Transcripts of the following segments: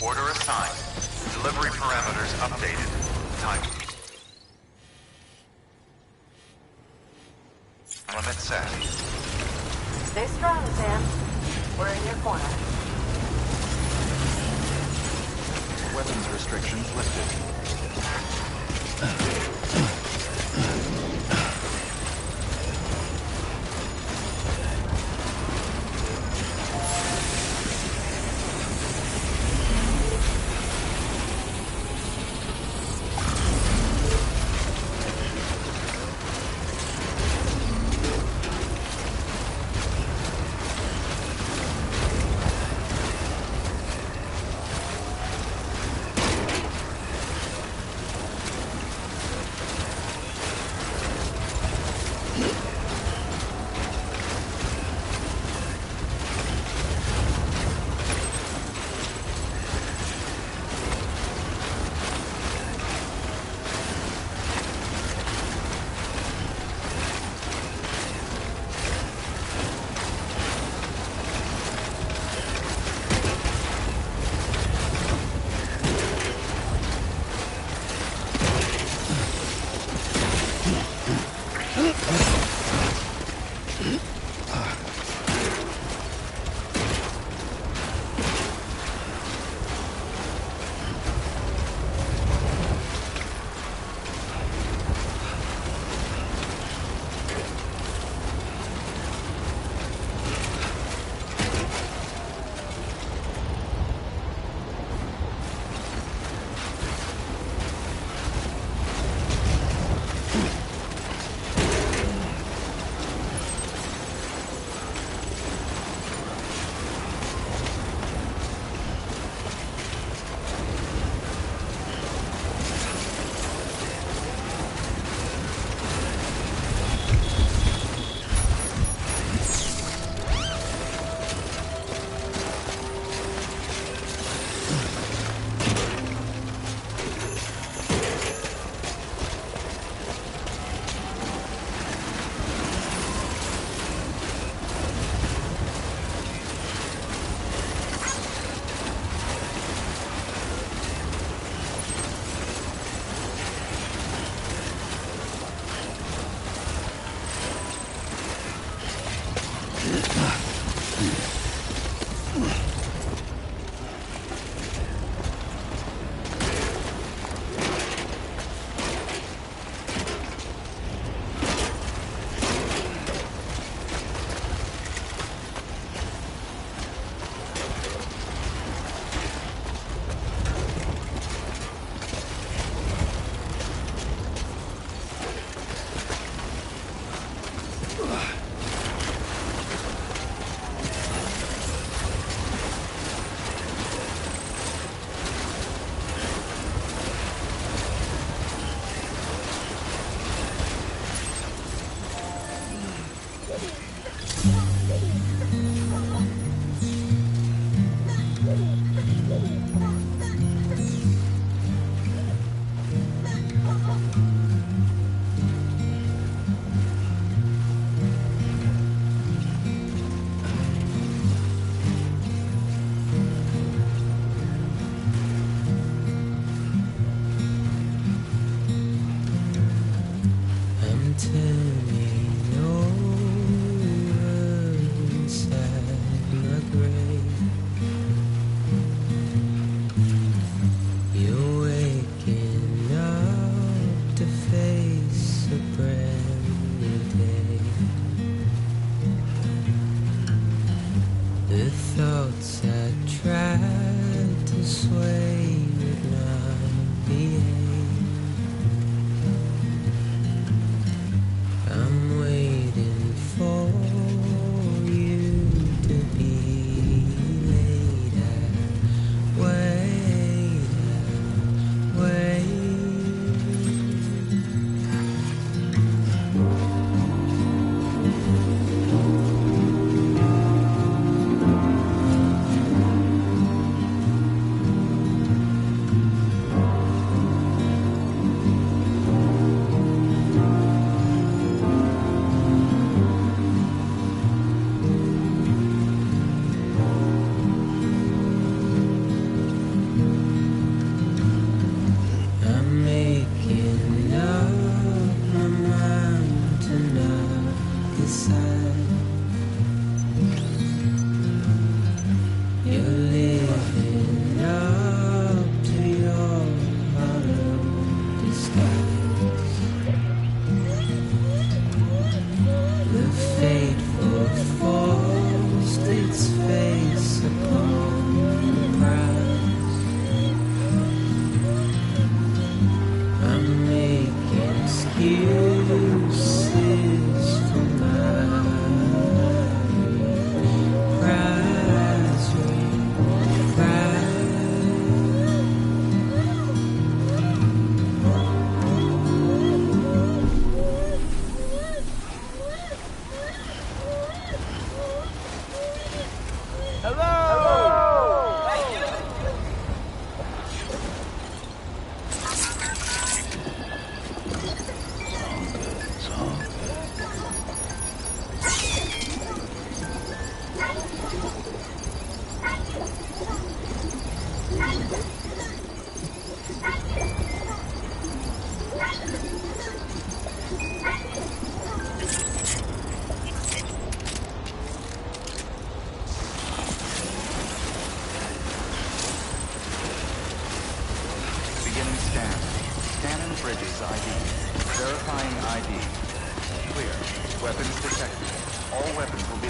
Order assigned. Delivery parameters updated. Time. Limit set. Stay strong, Sam. We're in your corner. Weapons restrictions lifted.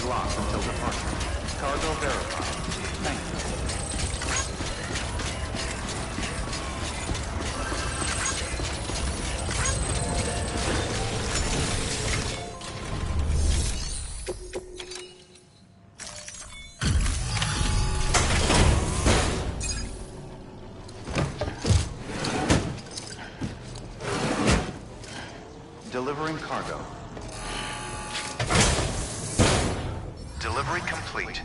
locked until departure. Cargo verified. Thank you. Delivering cargo. Delivery complete.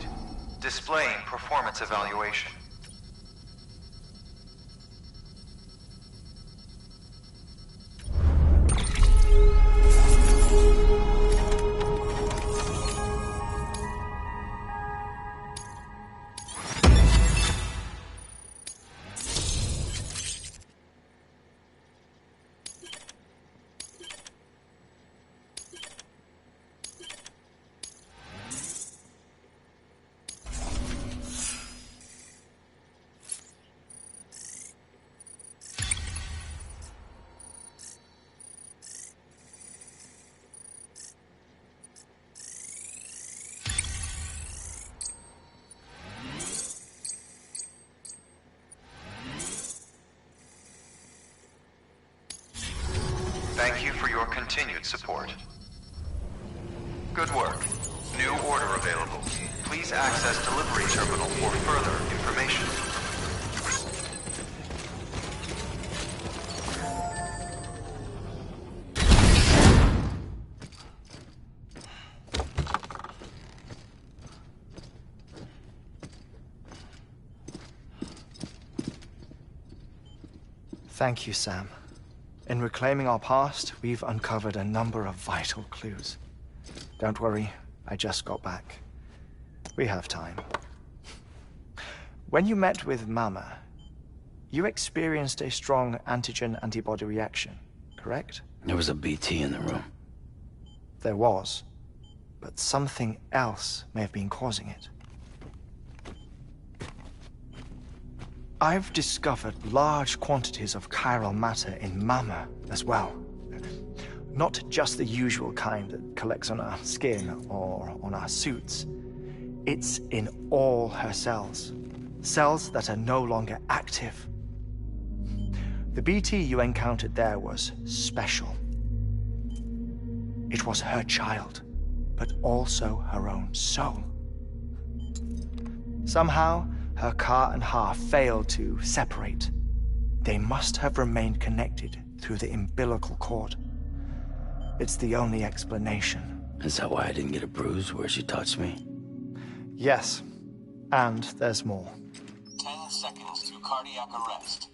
Displaying performance evaluation. Thank you for your continued support. Good work. New order available. Please access delivery terminal for further information. Thank you, Sam. In reclaiming our past, we've uncovered a number of vital clues. Don't worry, I just got back. We have time. When you met with Mama, you experienced a strong antigen-antibody reaction, correct? There was a BT in the room. There was, but something else may have been causing it. I've discovered large quantities of chiral matter in Mama as well. Not just the usual kind that collects on our skin or on our suits. It's in all her cells. Cells that are no longer active. The BT you encountered there was special. It was her child, but also her own soul. Somehow, her car and half failed to separate. They must have remained connected through the umbilical cord. It's the only explanation. Is that why I didn't get a bruise where she touched me? Yes, and there's more. 10 seconds to cardiac arrest.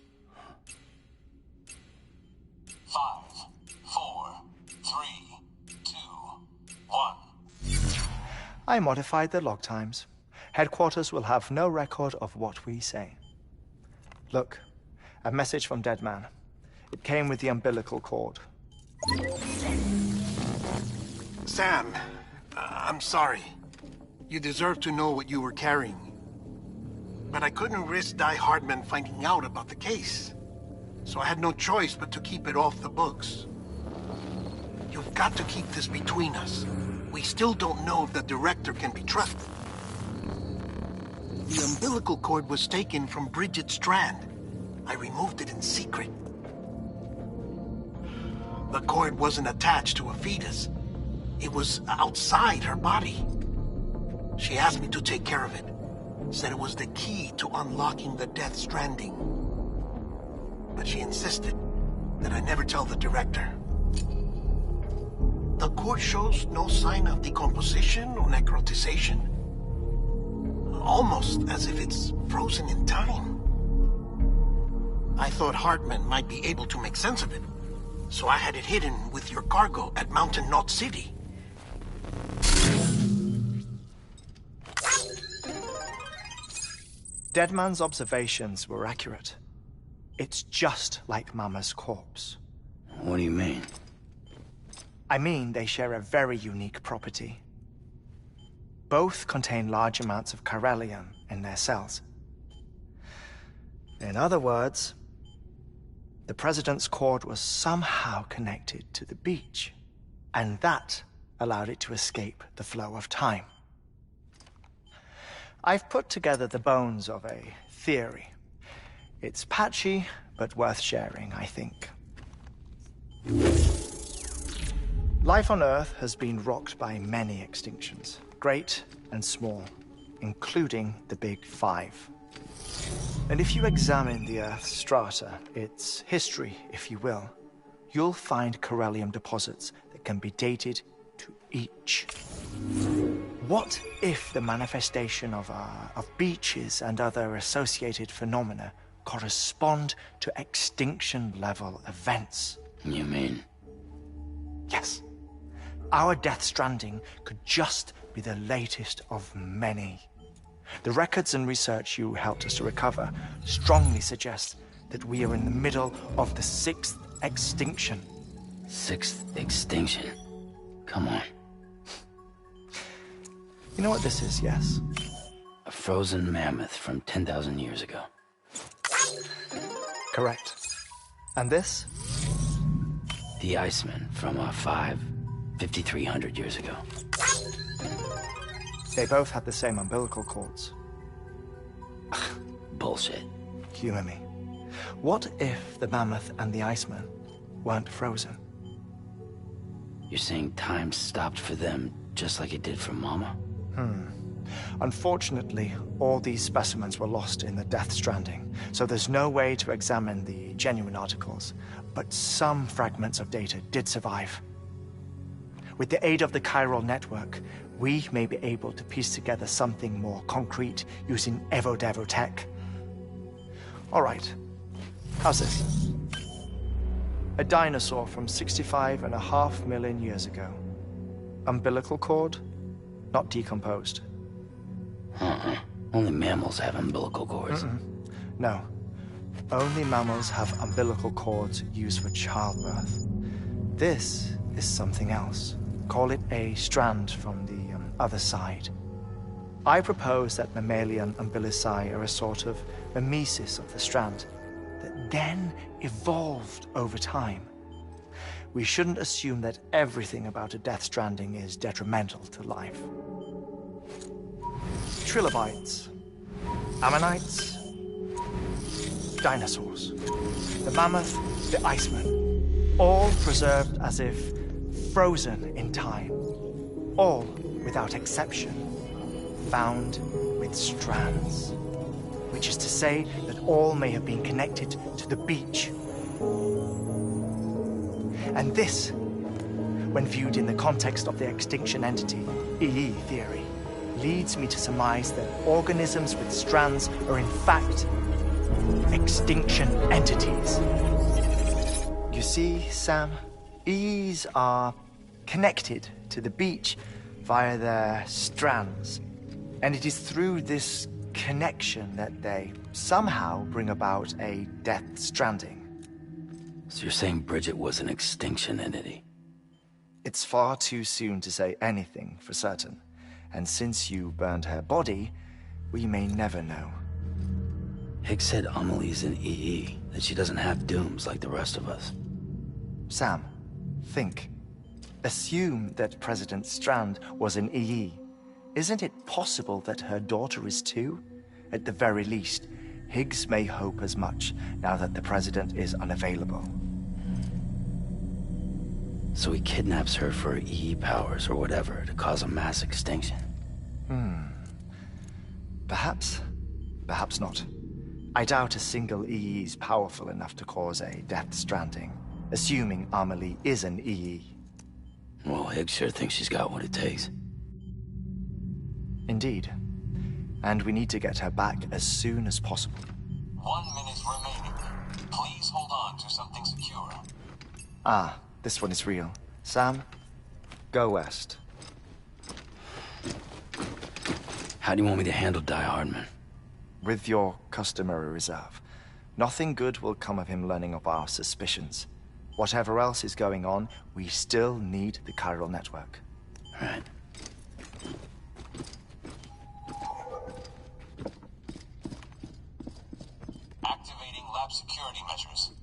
5, 4, 3, 2, 1. I modified the log times. Headquarters will have no record of what we say. Look, a message from Deadman. It came with the umbilical cord. Sam, I'm sorry. You deserve to know what you were carrying. But I couldn't risk Di Hardman finding out about the case. So I had no choice but to keep it off the books. You've got to keep this between us. We still don't know if the director can be trusted. The umbilical cord was taken from Bridget Strand. I removed it in secret. The cord wasn't attached to a fetus. It was outside her body. She asked me to take care of it. Said it was the key to unlocking the Death Stranding. But she insisted that I never tell the director. The cord shows no sign of decomposition or necrotization. Almost as if it's frozen in time. I thought Hartman might be able to make sense of it, so I had it hidden with your cargo at Mountain Knot City. Deadman's observations were accurate. It's just like Mama's corpse. What do you mean? I mean, they share a very unique property. Both contain large amounts of chiralium in their cells. In other words, the President's cord was somehow connected to the beach, and that allowed it to escape the flow of time. I've put together the bones of a theory. It's patchy, but worth sharing, I think. Life on Earth has been rocked by many extinctions, great and small, including the Big Five. And if you examine the Earth's strata, its history, if you will, you'll find corellium deposits that can be dated to each. What if the manifestation of beaches and other associated phenomena correspond to extinction-level events? You mean? Yes. Our Death Stranding could just be the latest of many. The records and research you helped us to recover strongly suggest that we are in the middle of the 6th extinction. 6th extinction? Come on. You know what this is, yes? A frozen mammoth from 10,000 years ago. Correct. And this? The Iceman from 5,300 years ago. They both had the same umbilical cords. Bullshit. Humor me. What if the mammoth and the Iceman weren't frozen? You're saying time stopped for them just like it did for Mama? Unfortunately, all these specimens were lost in the Death Stranding, so there's no way to examine the genuine articles, but some fragments of data did survive. With the aid of the chiral network, we may be able to piece together something more concrete using Ilovediego tech. All right, how's this? A dinosaur from 65.5 million years ago. Umbilical cord, not decomposed. Only mammals have umbilical cords. No. Only mammals have umbilical cords used for childbirth. This is something else. Call it a strand from the other side. I propose that mammalian umbilici are a sort of mimesis of the strand that then evolved over time. We shouldn't assume that everything about a Death Stranding is detrimental to life. Trilobites, ammonites, dinosaurs, the mammoth, the Iceman, all preserved as if frozen in time, all without exception, found with strands, which is to say that all may have been connected to the beach. And this, when viewed in the context of the extinction entity, EE theory, leads me to surmise that organisms with strands are in fact extinction entities. You see, Sam, EEs are connected to the beach via their strands, and it is through this connection that they somehow bring about a Death Stranding. So you're saying Bridget was an extinction entity? It's far too soon to say anything for certain, and since you burned her body, we may never know. Higgs said Amelie's an EE, that she doesn't have dooms like the rest of us. Sam, think. Assume that President Strand was an EE. Isn't it possible that her daughter is too? At the very least, Higgs may hope as much now that the President is unavailable. So he kidnaps her for EE powers or whatever to cause a mass extinction. Perhaps. Perhaps not. I doubt a single EE is powerful enough to cause a Death Stranding, assuming Amelie is an EE. Well, Higgs sure thinks she's got what it takes. Indeed. And we need to get her back as soon as possible. 1 minute remaining. Please hold on to something secure. Ah, this one is real. Sam, go west. How do you want me to handle Die Hardman? With your customary reserve. Nothing good will come of him learning of our suspicions. Whatever else is going on, we still need the chiral network. Right. Activating lab security measures.